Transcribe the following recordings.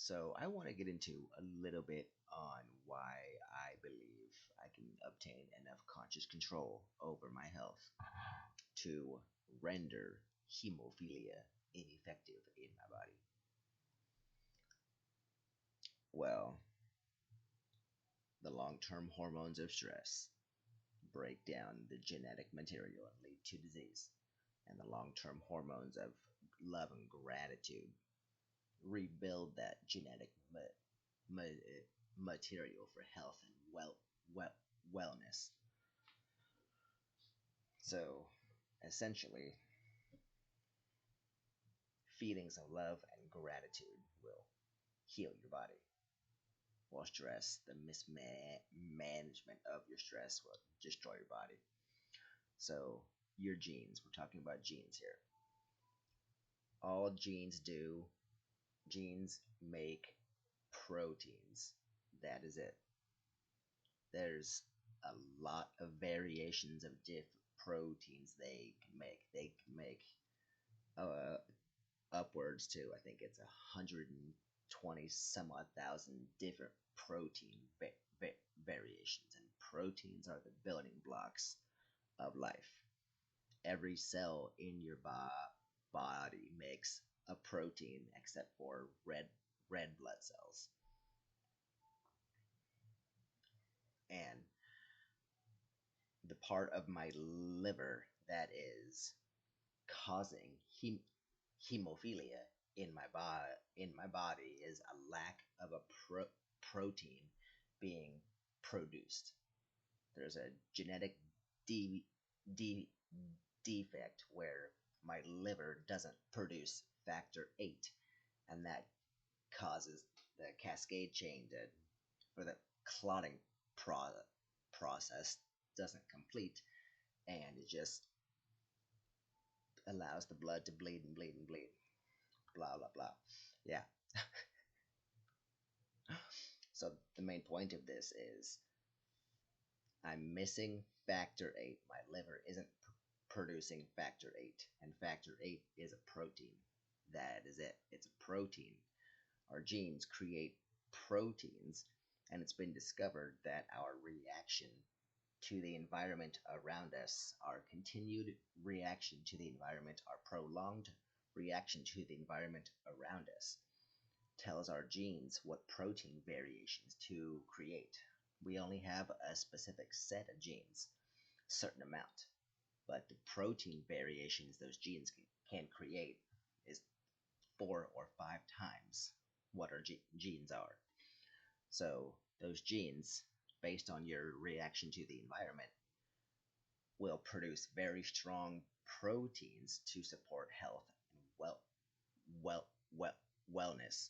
So I want to get into a little bit on why I believe I can obtain enough conscious control over my health to render hemophilia ineffective in my body. Well, the long-term hormones of stress break down the genetic material and lead to disease. And the long-term hormones of love and gratitude rebuild that genetic material for health and well wellness. So essentially, feelings of love and gratitude will heal your body, while stress, the mismanagement of your stress, will destroy your body. So your genes, we're talking about genes here. All genes make proteins. That is it. There's a lot of variations of different proteins they can make. They can make uh, upwards to, I think it's 120 some odd thousand different protein variations. And proteins are the building blocks of life. Every cell in your body makes a protein except for red blood cells. And the part of my liver that is causing hemophilia in my body is a lack of a protein being produced. There's a genetic de- de- defect where my liver doesn't produce factor 8, and that causes the cascade chain for the clotting process doesn't complete, and it just allows the blood to bleed and bleed and bleed. Blah blah blah. Yeah. So the main point of this is I'm missing factor 8. My liver isn't producing factor 8, and factor 8 is a protein. That is it. It's a protein. Our genes create proteins, and it's been discovered that our reaction to the environment around us, our continued reaction to the environment, our prolonged reaction to the environment around us, tells our genes what protein variations to create. We only have a specific set of genes, a certain amount, but the protein variations those genes can create is 4 or 5 times what our genes are. So those genes, based on your reaction to the environment, will produce very strong proteins to support health and wellness.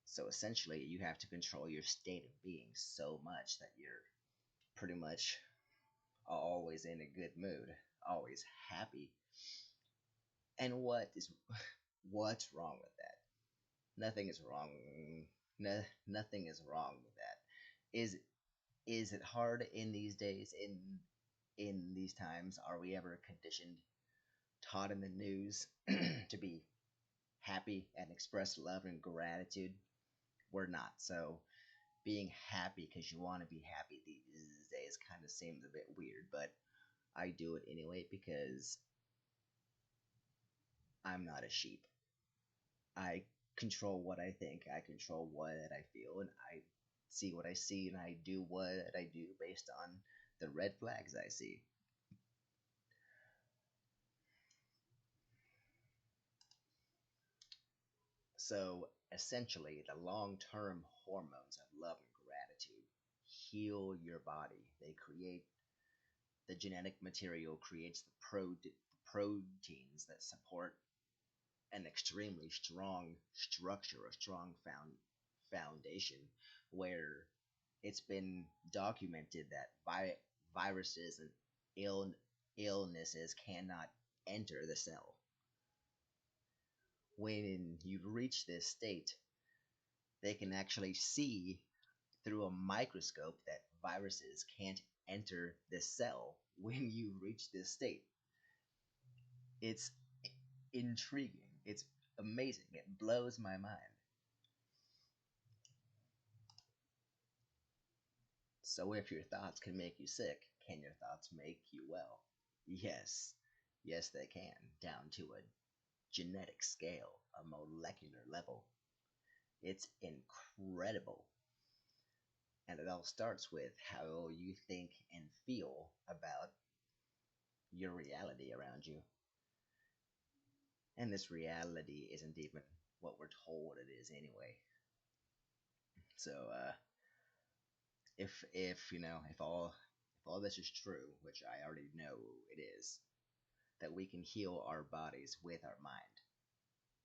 So essentially, you have to control your state of being so much that you're pretty much always in a good mood, always happy. And what's wrong with that? Nothing is wrong. Nothing is wrong with that. Is it hard in these days, in these times? Are we ever conditioned, taught in the news to be happy and express love and gratitude? We're not. So being happy because you want to be happy these days kind of seems a bit weird, but I do it anyway because I'm not a sheep. I control what I think, I control what I feel, and I see what I see, and I do what I do based on the red flags I see. So essentially, the long-term hormones of love and gratitude heal your body. They create the genetic material, creates the proteins that support an extremely strong structure, a strong foundation, where it's been documented that viruses and illnesses cannot enter the cell. When you reach this state, they can actually see through a microscope that viruses can't enter the cell when you reach this state. It's intriguing. It's amazing. It blows my mind. So if your thoughts can make you sick, can your thoughts make you well? Yes. Yes, they can, down to a genetic scale, a molecular level. It's incredible. And it all starts with how you think and feel about your reality around you. And this reality isn't even what we're told it is anyway. So if all this is true, which I already know it is, that we can heal our bodies with our mind.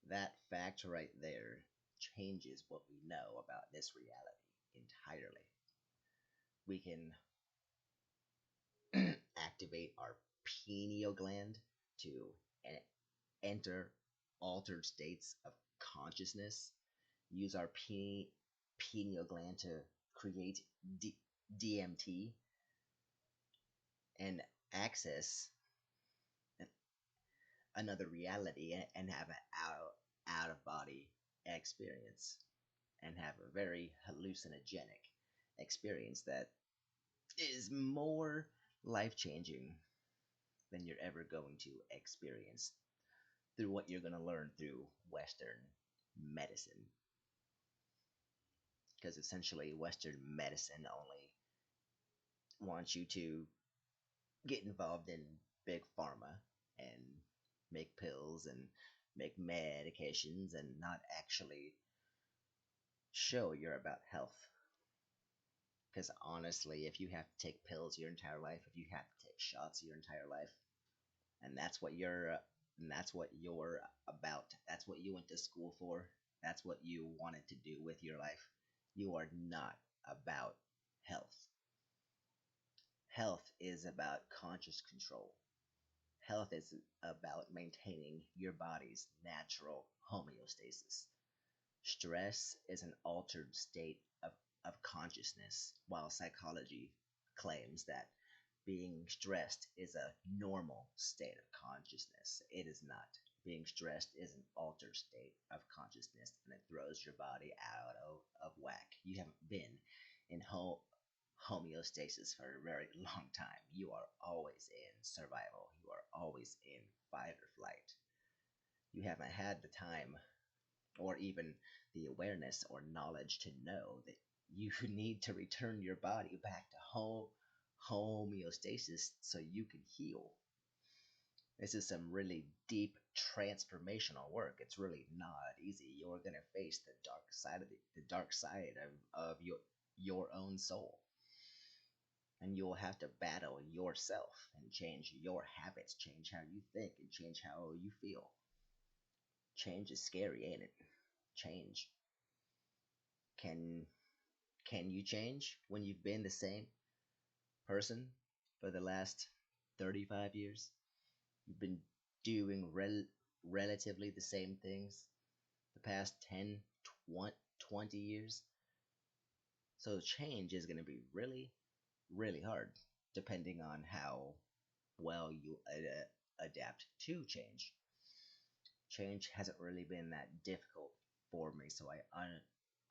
That fact right there changes what we know about this reality entirely. We can activate our pineal gland to enter altered states of consciousness, use our pineal gland to create DMT, and access another reality and have an out of body experience and have a very hallucinogenic experience that is more life changing than you're ever going to experience through what you're going to learn through Western medicine. Because essentially, Western medicine only wants you to get involved in big pharma and make pills and make medications and not actually show you're about health. Because honestly, if you have to take pills your entire life, if you have to take shots your entire life, and that's what you're about, that's what you went to school for, that's what you wanted to do with your life, you are not about health. Health is about conscious control. Health is about maintaining your body's natural homeostasis. Stress is an altered state of consciousness, while psychology claims that being stressed is a normal state of consciousness. It is not. Being stressed is an altered state of consciousness and it throws your body out of whack. You haven't been in homeostasis for a very long time. You are always in survival. You are always in fight or flight. You haven't had the time or even the awareness or knowledge to know that you need to return your body back to homeostasis so you can heal. This is some really deep transformational work. It's really not easy. You're gonna face the dark side of the dark side of your own soul. And you'll have to battle yourself and change your habits, change how you think, and change how you feel. Change is scary, ain't it? Change. Can can you change when you've been the same person for the last 35 years? You've been doing relatively the same things the past 10, 20 years. So change is going to be really, really hard depending on how well you adapt to change. Change hasn't really been that difficult for me, so I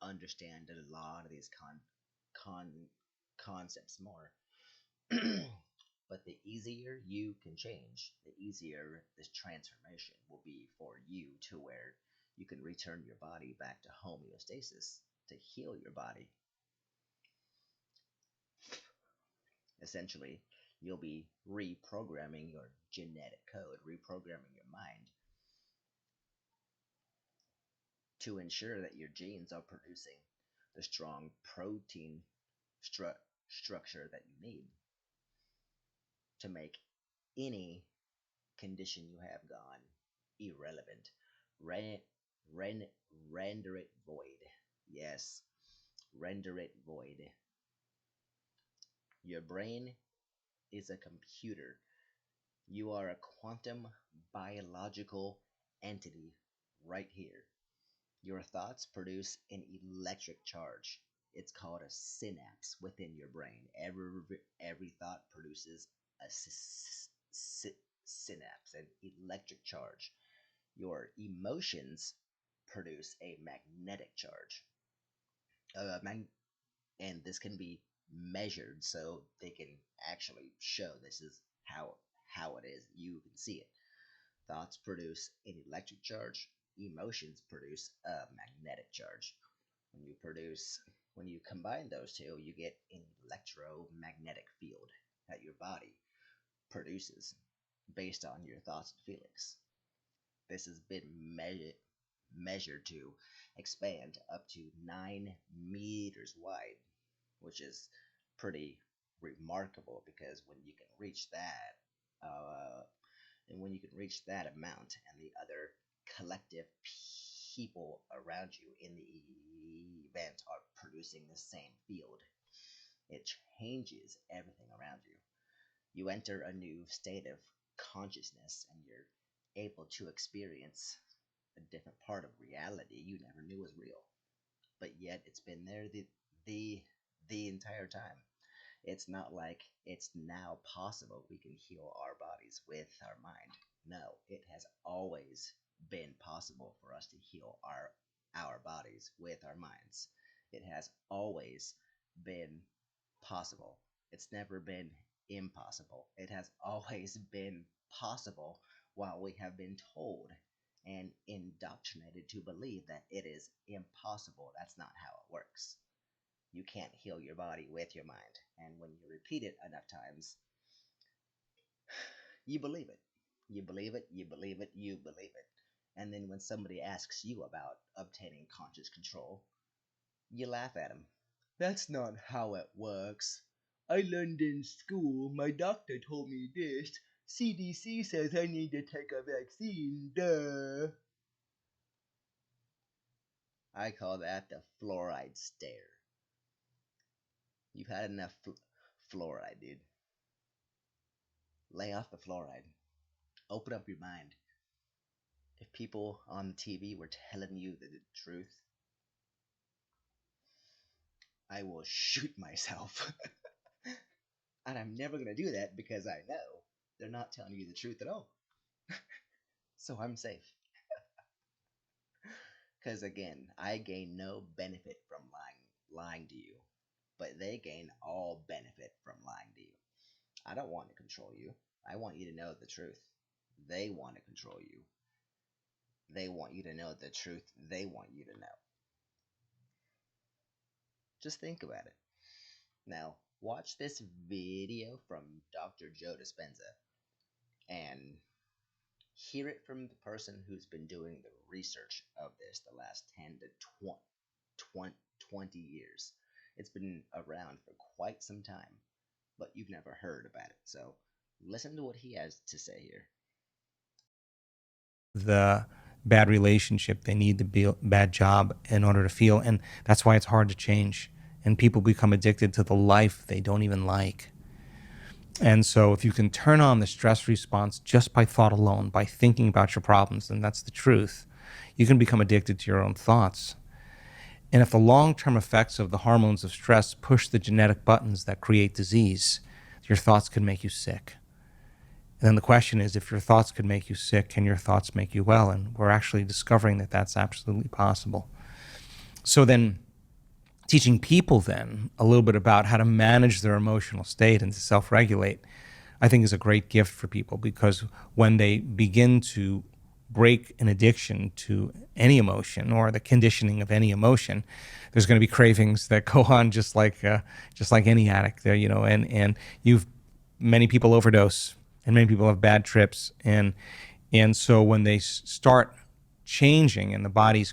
understand a lot of these con- concepts more. But the easier you can change, the easier this transformation will be for you to where you can return your body back to homeostasis to heal your body. Essentially, you'll be reprogramming your genetic code, reprogramming your mind to ensure that your genes are producing the strong protein structure that you need to make any condition you have gone irrelevant. Ren, ren, render it void. Yes, render it void. Your brain is a computer. You are a quantum biological entity right here. Your thoughts produce an electric charge. It's called a synapse within your brain. Every thought produces a synapse, an electric charge. Your emotions produce a magnetic charge. And this can be measured so they can actually show this is how it is. You can see it. Thoughts produce an electric charge. Emotions produce a magnetic charge. When you combine those two, you get an electromagnetic field that your body produces based on your thoughts and feelings. This has been measured to expand up to 9 meters wide, which is pretty remarkable because when you can reach that amount and the other collective people around you in the event are producing the same field, it changes everything around you. You enter a new state of consciousness and you're able to experience a different part of reality you never knew was real. But yet it's been there the the entire time. It's not like it's now possible we can heal our bodies with our mind. No, it has always been possible for us to heal our bodies with our minds. It has always been possible. It's never been impossible. It has always been possible while we have been told and indoctrinated to believe that it is impossible. That's not how it works. You can't heal your body with your mind. And when you repeat it enough times, you believe it. You believe it, you believe it, you believe it. And then when somebody asks you about obtaining conscious control, you laugh at them. That's not how it works. I learned in school, my doctor told me this. CDC says I need to take a vaccine, duh. I call that the fluoride stare. You've had enough fluoride, dude. Lay off the fluoride. Open up your mind. If people on TV were telling you the truth, I will shoot myself. And I'm never going to do that because I know they're not telling you the truth at all. So I'm safe. Because again, I gain no benefit from lying to you, but they gain all benefit from lying to you. I don't want to control you. I want you to know the truth. They want to control you. They want you to know the truth they want you to know. Just think about it. Now, watch this video from Dr. Joe Dispenza and hear it from the person who's been doing the research of this the last 10 to 20 years. It's been around for quite some time, but you've never heard about it. So listen to what he has to say here. The bad relationship, they need the bad job in order to feel, and that's why it's hard to change. And people become addicted to the life they don't even like. And so if you can turn on the stress response just by thought alone, by thinking about your problems, then that's the truth. You can become addicted to your own thoughts. And if the long-term effects of the hormones of stress push the genetic buttons that create disease, your thoughts can make you sick. And then the question is, if your thoughts could make you sick, can your thoughts make you well? And we're actually discovering that that's absolutely possible. So then teaching people then a little bit about how to manage their emotional state and to self-regulate, I think is a great gift for people, because when they begin to break an addiction to any emotion or the conditioning of any emotion, there's going to be cravings that go on just like any addict there, and many people overdose and many people have bad trips. And so when they start changing and the body's